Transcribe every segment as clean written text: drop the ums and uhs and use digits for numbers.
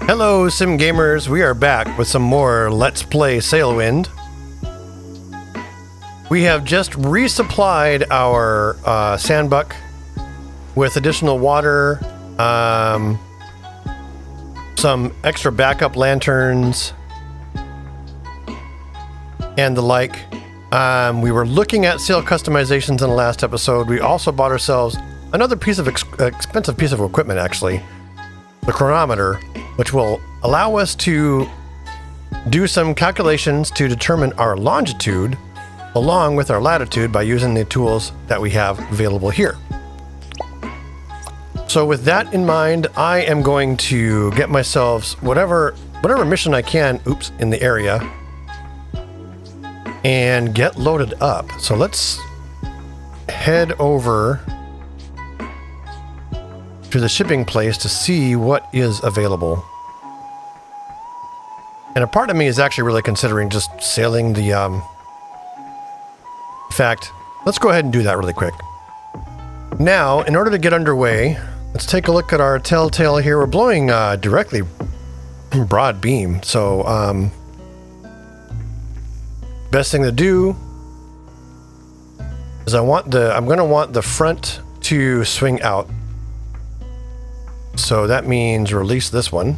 Hello, Sim Gamers. We are back with some more Let's Play Sailwind. We have just resupplied our sandbuck with additional water, some extra backup lanterns, and the like. We were looking at sail customizations in the last episode. We also bought ourselves another piece of expensive piece of equipment, actually, the chronometer, which will allow us to do some calculations to determine our longitude along with our latitude by using the tools that we have available here. So with that in mind, I am going to get myself whatever mission I can, in the area, and get loaded up. So let's head over to the shipping place to see what is available. And a part of me is actually really considering just sailing the, in fact, let's go ahead and do that really quick. Now, in order to get underway, let's take a look at our telltale here. We're blowing directly broad beam, so best thing to do is I'm going to want the front to swing out. So that means release this one.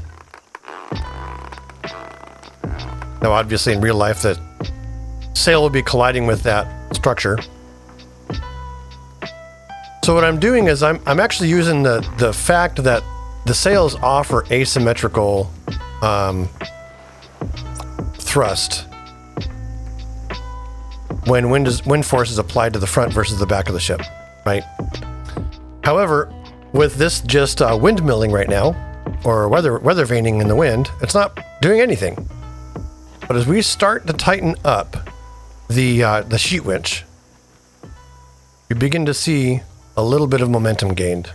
Now, obviously, in real life, the sail will be colliding with that structure. So what I'm doing is I'm actually using the fact that the sails offer asymmetrical thrust when wind force is applied to the front versus the back of the ship, right? However, with this just windmilling right now, or weather vaning in the wind, it's not doing anything. But as we start to tighten up the sheet winch, we begin to see a little bit of momentum gained.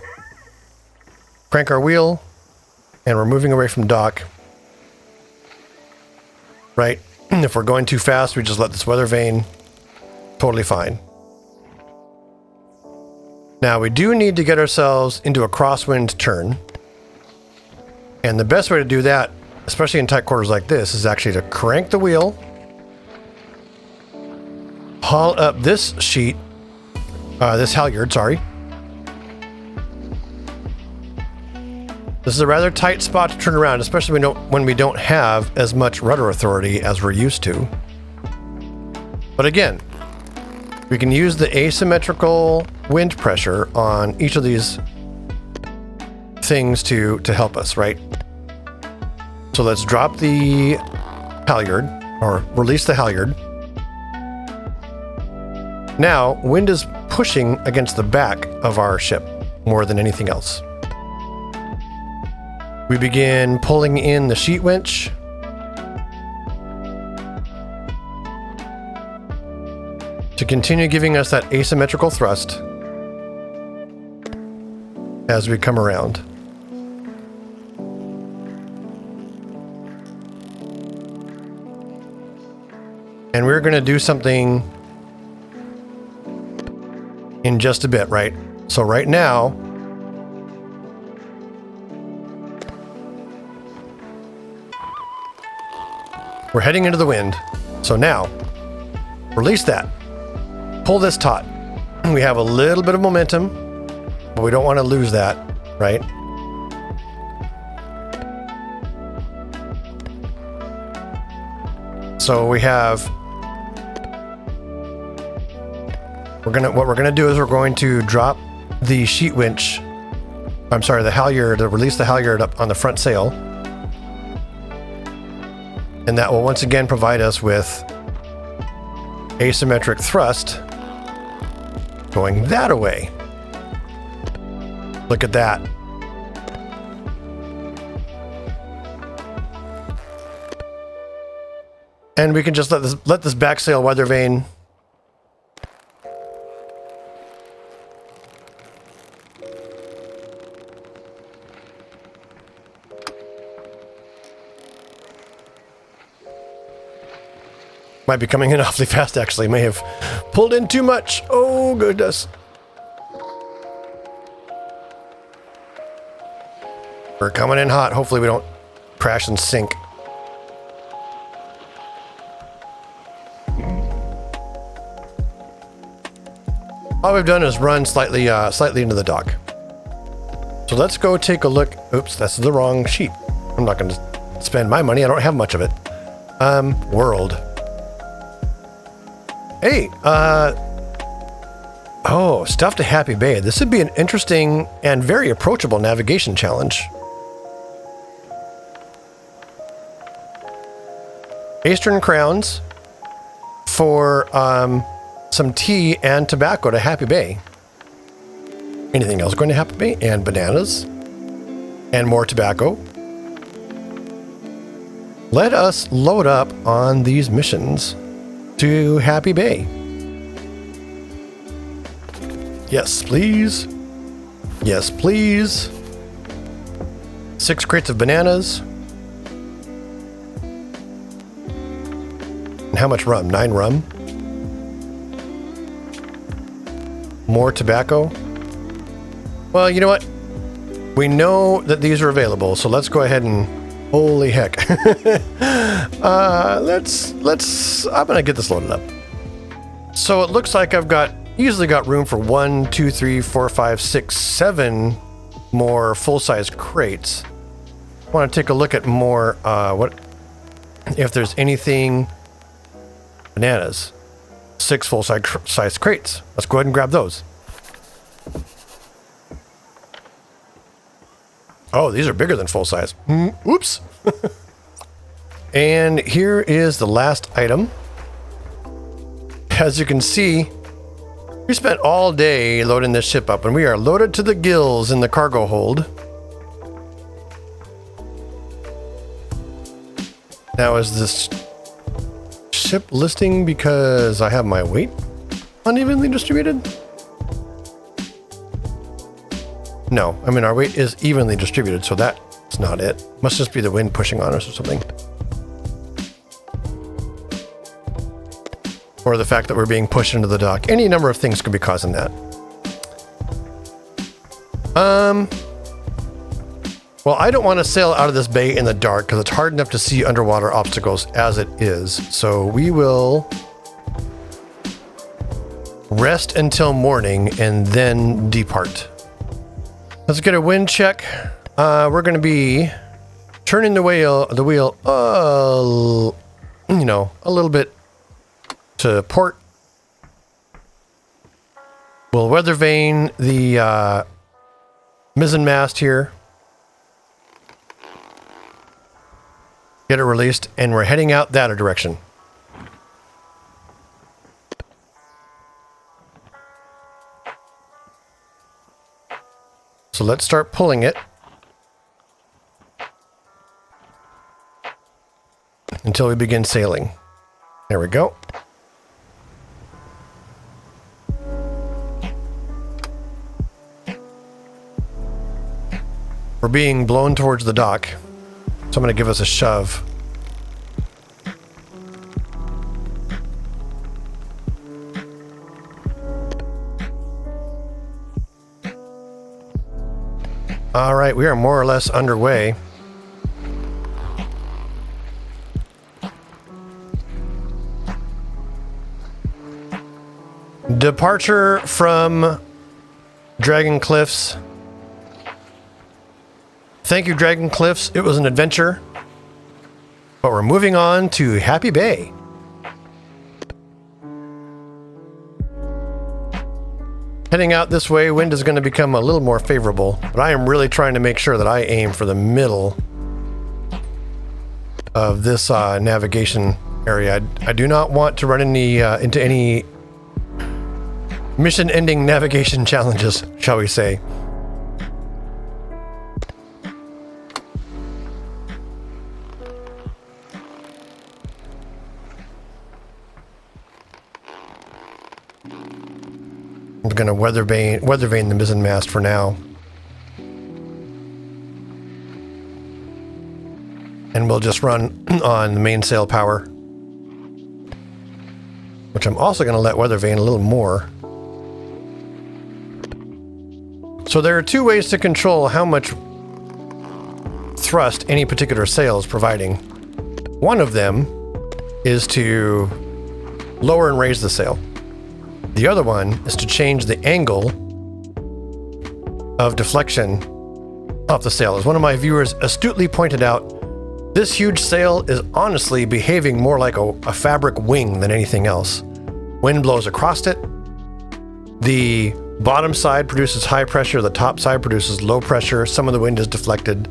Crank our wheel, and we're moving away from dock. Right? If we're going too fast, we just let this weather vane. Totally fine. Now, we do need to get ourselves into a crosswind turn. And the best way to do that, especially in tight quarters like this, is actually to crank the wheel, haul up this sheet, this halyard, sorry. This is a rather tight spot to turn around, especially when we don't have as much rudder authority as we're used to. But again, we can use the asymmetrical wind pressure on each of these things to help us, right? So let's drop the halyard, or release the halyard. Now, wind is pushing against the back of our ship more than anything else. We begin pulling in the sheet winch. To continue giving us that asymmetrical thrust as we come around. And we're going to do something in just a bit, right? So right now, we're heading into the wind. So now, release that. Pull this taut. We have a little bit of momentum, but we don't want to lose that, right? So we have, what we're gonna do is we're going to drop the sheet winch, I'm sorry, the halyard, to release the halyard up on the front sail. And that will once again provide us with asymmetric thrust going that away. Look at that. And we can just let this back sail weather vane. Might be coming in awfully fast, actually. May have pulled in too much. Oh, goodness. We're coming in hot. Hopefully we don't crash and sink. All we've done is run slightly into the dock. So let's go take a look. Oops, that's the wrong sheet. I'm not going to spend my money. I don't have much of it. World. Hey, oh, stuff to Happy Bay. This would be an interesting and very approachable navigation challenge. Eastern Crowns for some tea and tobacco to Happy Bay. Anything else going to Happy Bay? And bananas. And more tobacco. Let us load up on these missions to Happy Bay. Yes, please. Yes, please. 6 crates of bananas. And how much rum? 9 rum. More tobacco. Well, you know what? We know that these are available, so let's go ahead and... Holy heck. I'm gonna get this loaded up. So it looks like I've easily got room for 1, 2, 3, 4, 5, 6, 7 more full-size crates. I want to take a look at more, what if there's anything. Bananas. 6 full-size crates. Let's go ahead and grab those. Oh, these are bigger than full size. Oops. And here is the last item. As you can see, we spent all day loading this ship up, and we are loaded to the gills in the cargo hold. Now, is this ship listing because I have my weight unevenly distributed? No, I mean, our weight is evenly distributed, so that's not it. Must just be the wind pushing on us or something. Or the fact that we're being pushed into the dock. Any number of things could be causing that. Well, I don't want to sail out of this bay in the dark because it's hard enough to see underwater obstacles as it is. So we will rest until morning and then depart. Let's get a wind check. We're going to be turning the wheel, you know, a little bit to port. We'll weather vane the mizzen mast here. Get it released, and we're heading out that direction. So let's start pulling it until we begin sailing. There we go. We're being blown towards the dock, so I'm going to give us a shove. All right, we are more or less underway. Departure from Dragon Cliffs. Thank you, Dragon Cliffs. It was an adventure. But we're moving on to Happy Bay. Heading out this way, wind is going to become a little more favorable, but I am really trying to make sure that I aim for the middle of this navigation area. I do not want to run into any mission-ending navigation challenges, shall we say. I'm going to weather vane the mizzen mast for now. And we'll just run on the mainsail power, which I'm also going to let weather vane a little more. So there are 2 ways to control how much thrust any particular sail is providing. One of them is to lower and raise the sail. The other one is to change the angle of deflection off the sail. As one of my viewers astutely pointed out, this huge sail is honestly behaving more like a fabric wing than anything else. Wind blows across it. The bottom side produces high pressure, the top side produces low pressure. Some of the wind is deflected,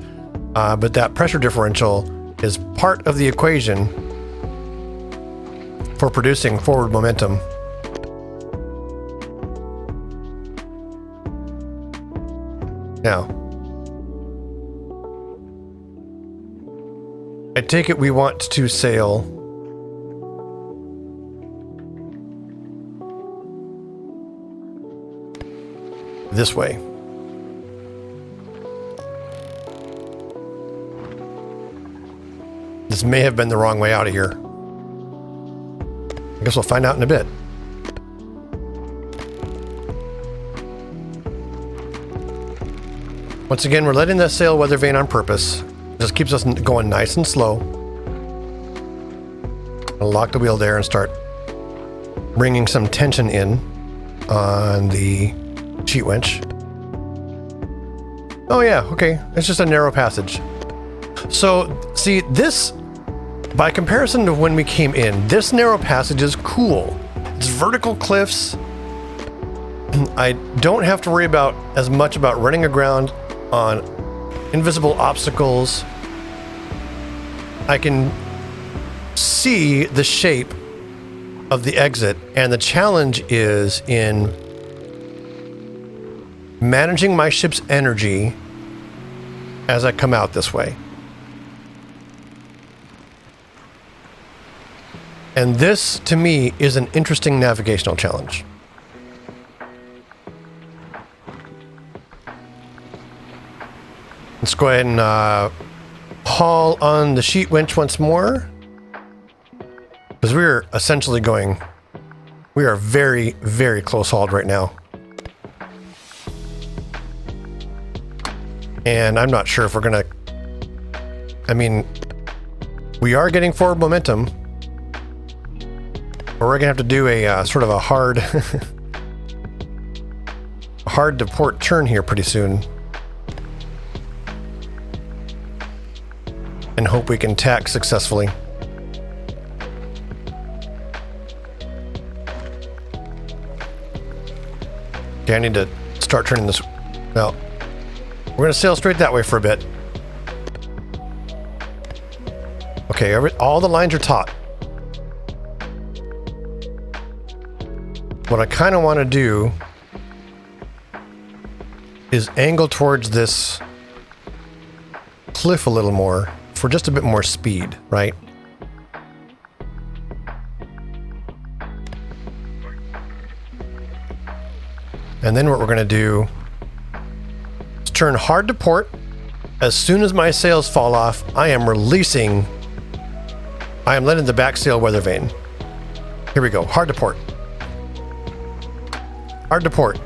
but that pressure differential is part of the equation for producing forward momentum. Now, I take it we want to sail this way. This may have been the wrong way out of here. I guess we'll find out in a bit. Once again, we're letting that sail weather vane on purpose. Just keeps us going nice and slow. I'll lock the wheel there and start bringing some tension in on the sheet winch. Oh yeah, okay. It's just a narrow passage. So, see, this, by comparison to when we came in, this narrow passage is cool. It's vertical cliffs. I don't have to worry about as much about running aground on invisible obstacles. I can see the shape of the exit, and the challenge is in managing my ship's energy as I come out this way. And this, to me, is an interesting navigational challenge. Let's go ahead and haul on the sheet winch once more, because we're essentially going, we are very, very close hauled right now. And I'm not sure if we're gonna, I mean, we are getting forward momentum, but we're gonna have to do a sort of a hard, hard to port turn here pretty soon. And hope we can tack successfully. Okay, I need to start turning this. Well, we're going to sail straight that way for a bit. Okay, all the lines are taut. What I kind of want to do is angle towards this cliff a little more for just a bit more speed, right? And then what we're going to do is turn hard to port. As soon as my sails fall off, I am releasing, I am letting the back sail weather vane. Here we go, hard to port. Hard to port.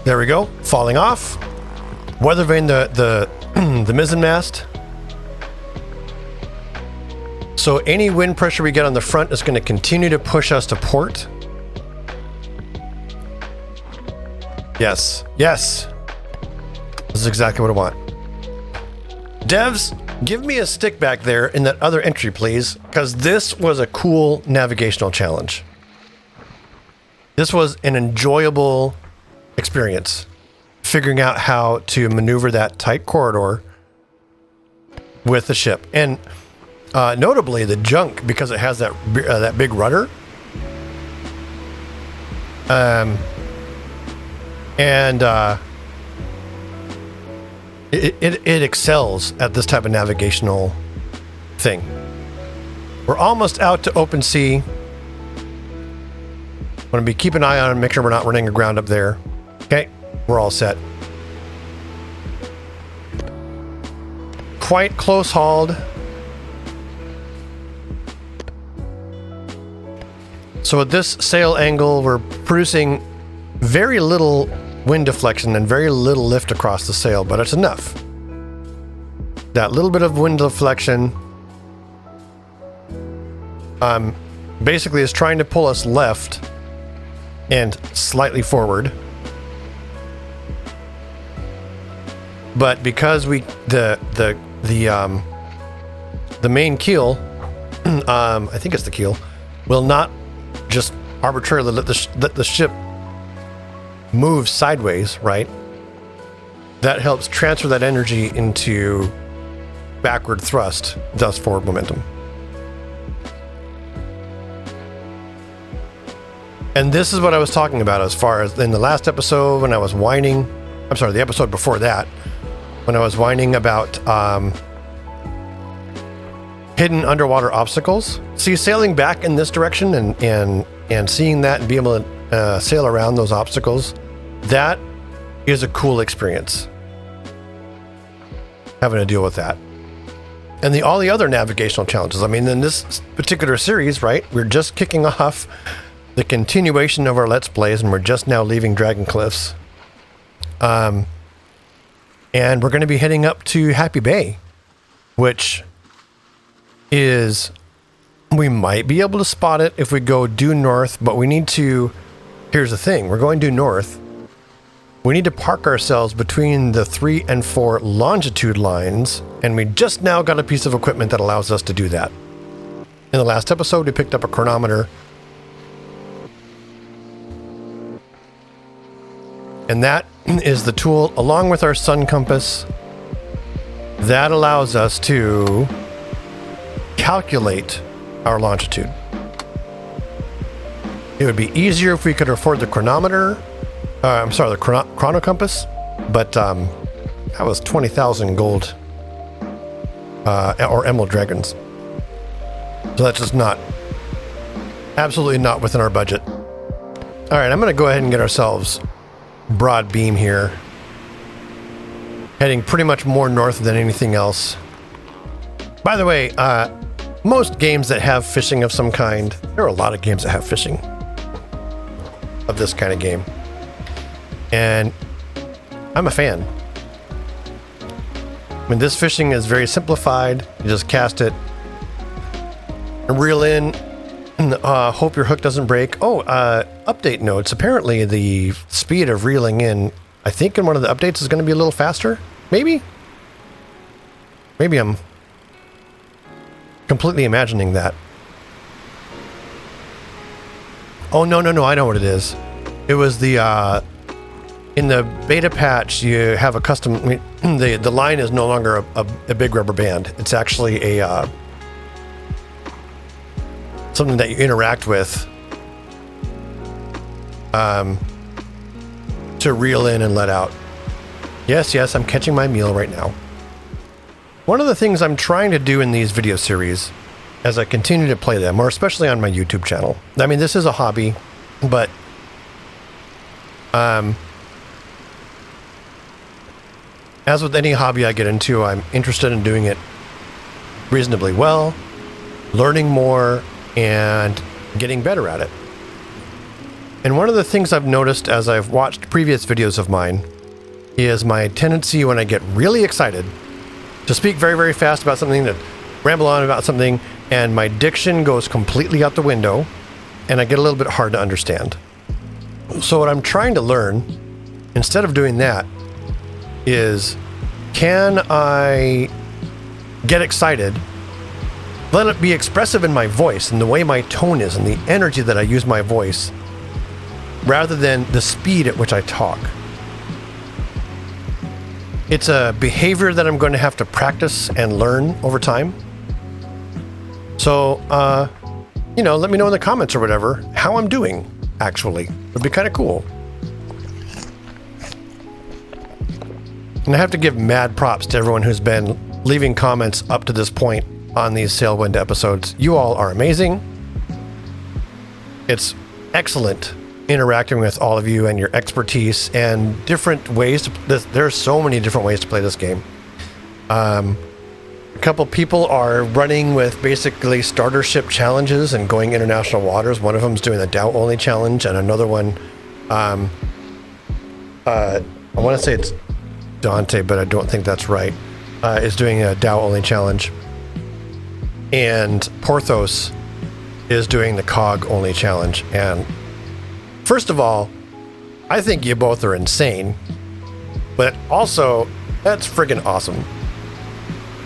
There we go, falling off. Weather vane the mizzen mast. So any wind pressure we get on the front is going to continue to push us to port. Yes, yes. This is exactly what I want. Devs, give me a stick back there in that other entry, please, because this was a cool navigational challenge. This was an enjoyable experience, figuring out how to maneuver that tight corridor with the ship. And notably the junk, because it has that big rudder, it excels at this type of navigational thing. We're almost out to open sea. I'm going to be keep an eye on and make sure we're not running aground up there. Okay, we're all set. Quite close hauled. So at this sail angle, we're producing very little wind deflection and very little lift across the sail, but it's enough. That little bit of wind deflection basically is trying to pull us left and slightly forward. But because the main keel, I think it's the keel, will not just arbitrarily let the ship move sideways, right? That helps transfer that energy into backward thrust, thus forward momentum. And this is what I was talking about as far as in the last episode when I was whining. I'm sorry, the episode before that, when I was whining about hidden underwater obstacles. See, sailing back in this direction and seeing that and being able to sail around those obstacles, that is a cool experience. Having to deal with that. And all the other navigational challenges. I mean, in this particular series, right, we're just kicking off the continuation of our Let's Plays, and we're just now leaving Dragon Cliffs. And we're going to be heading up to Happy Bay, which is, we might be able to spot it if we go due north, but we need to, here's the thing, we're going due north. We need to park ourselves between the 3 and 4 longitude lines, and we just now got a piece of equipment that allows us to do that. In the last episode, we picked up a chronometer, and that is the tool, along with our sun compass, that allows us to calculate our longitude. It would be easier if we could afford the chronometer, the chrono compass, but that was 20,000 gold or emerald dragons. So that's just absolutely not within our budget. All right, I'm going to go ahead and get ourselves broad beam here, heading pretty much more north than anything else. By the way, most games that have fishing of some kind, there are a lot of games that have fishing of this kind of game, and I'm a fan. I mean, this fishing is very simplified. You just cast it and reel in, and hope your hook doesn't break. Update notes. Apparently the speed of reeling in, I think in one of the updates, is going to be a little faster. Maybe I'm completely imagining that. Oh, no, I know what it is. It was the in the beta patch, you have a custom, the line is no longer a big rubber band. It's actually a something that you interact with to reel in and let out. Yes, I'm catching my meal right now. One of the things I'm trying to do in these video series as I continue to play them, or especially on my YouTube channel, I mean, this is a hobby, but as with any hobby I get into, I'm interested in doing it reasonably well, learning more, and getting better at it. And one of the things I've noticed as I've watched previous videos of mine is my tendency when I get really excited to speak very, very fast about something, to ramble on about something, and my diction goes completely out the window, and I get a little bit hard to understand. So what I'm trying to learn, instead of doing that, is can I get excited, let it be expressive in my voice and the way my tone is and the energy that I use my voice, rather than the speed at which I talk. It's a behavior that I'm going to have to practice and learn over time. So, let me know in the comments or whatever how I'm doing, actually. It'd be kind of cool. And I have to give mad props to everyone who's been leaving comments up to this point on these Sailwind episodes. You all are amazing. It's excellent interacting with all of you and your expertise and different ways to, there's so many different ways to play this game. A couple people are running with basically starter ship challenges and going international waters. One of them is doing the Dow only challenge, and another one, I want to say it's Dante, but I don't think that's right, is doing a Dow only challenge. And Porthos is doing the Cog only challenge. And first of all, I think you both are insane, but also that's friggin' awesome.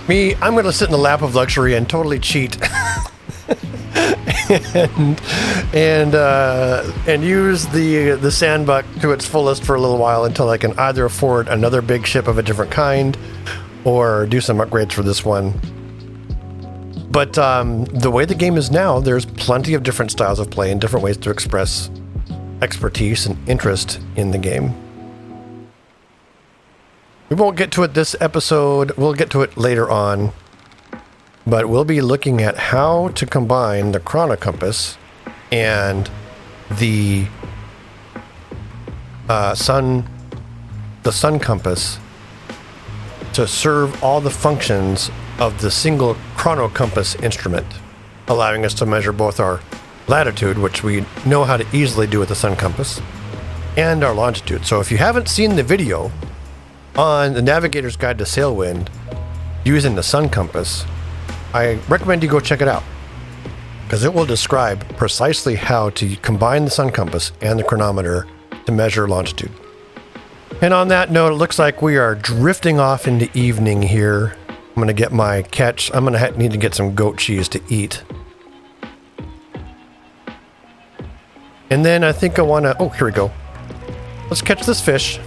Me, I'm going to sit in the lap of luxury and totally cheat and use the sandbuck to its fullest for a little while until I can either afford another big ship of a different kind or do some upgrades for this one. But the way the game is now, there's plenty of different styles of play and different ways to express expertise and interest in the game. We won't get to it this episode, we'll get to it later on, but we'll be looking at how to combine the chrono compass and the sun compass to serve all the functions of the single chrono compass instrument, allowing us to measure both our latitude, which we know how to easily do with the sun compass, and our longitude. So if you haven't seen the video on the Navigator's Guide to Sailwind using the sun compass, I recommend you go check it out, because it will describe precisely how to combine the sun compass and the chronometer to measure longitude. And on that note, it looks like we are drifting off into evening here. I'm going to get my catch. I'm going to need to get some goat cheese to eat. And then I think I want to... Oh, here we go. Let's catch this fish.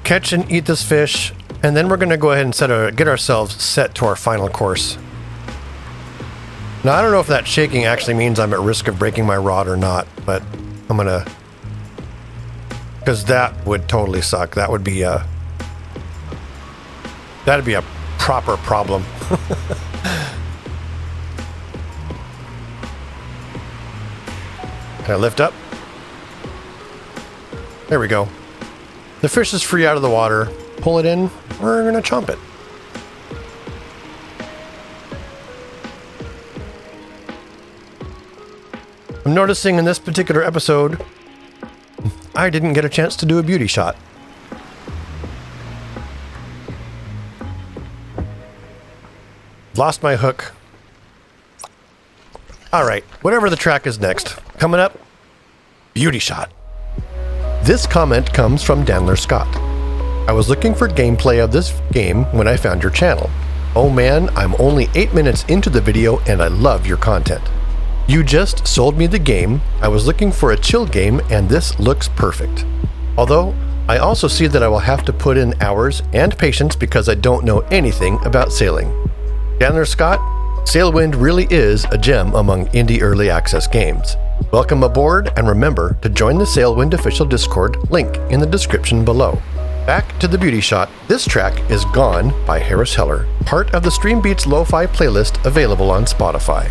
Catch and eat this fish, and then we're going to go ahead and get ourselves set to our final course. Now, I don't know if that shaking actually means I'm at risk of breaking my rod or not, but I'm going to... Because that would totally suck. That would be a... That'd be a proper problem. Can I lift up? There we go. The fish is free out of the water. Pull it in. We're going to chomp it. I'm noticing in this particular episode, I didn't get a chance to do a beauty shot. Lost my hook. Alright, whatever the track is next. Coming up, beauty shot. This comment comes from Danler Scott. I was looking for gameplay of this game when I found your channel. Oh man, I'm only 8 minutes into the video and I love your content. You just sold me the game. I was looking for a chill game and this looks perfect. Although, I also see that I will have to put in hours and patience because I don't know anything about sailing. Danler Scott, Sailwind really is a gem among indie early access games. Welcome aboard, and remember to join the Sailwind official Discord, link in the description below. Back to the beauty shot. This track is Gone by Harris Heller, part of the Stream Beats Lo-Fi playlist available on Spotify.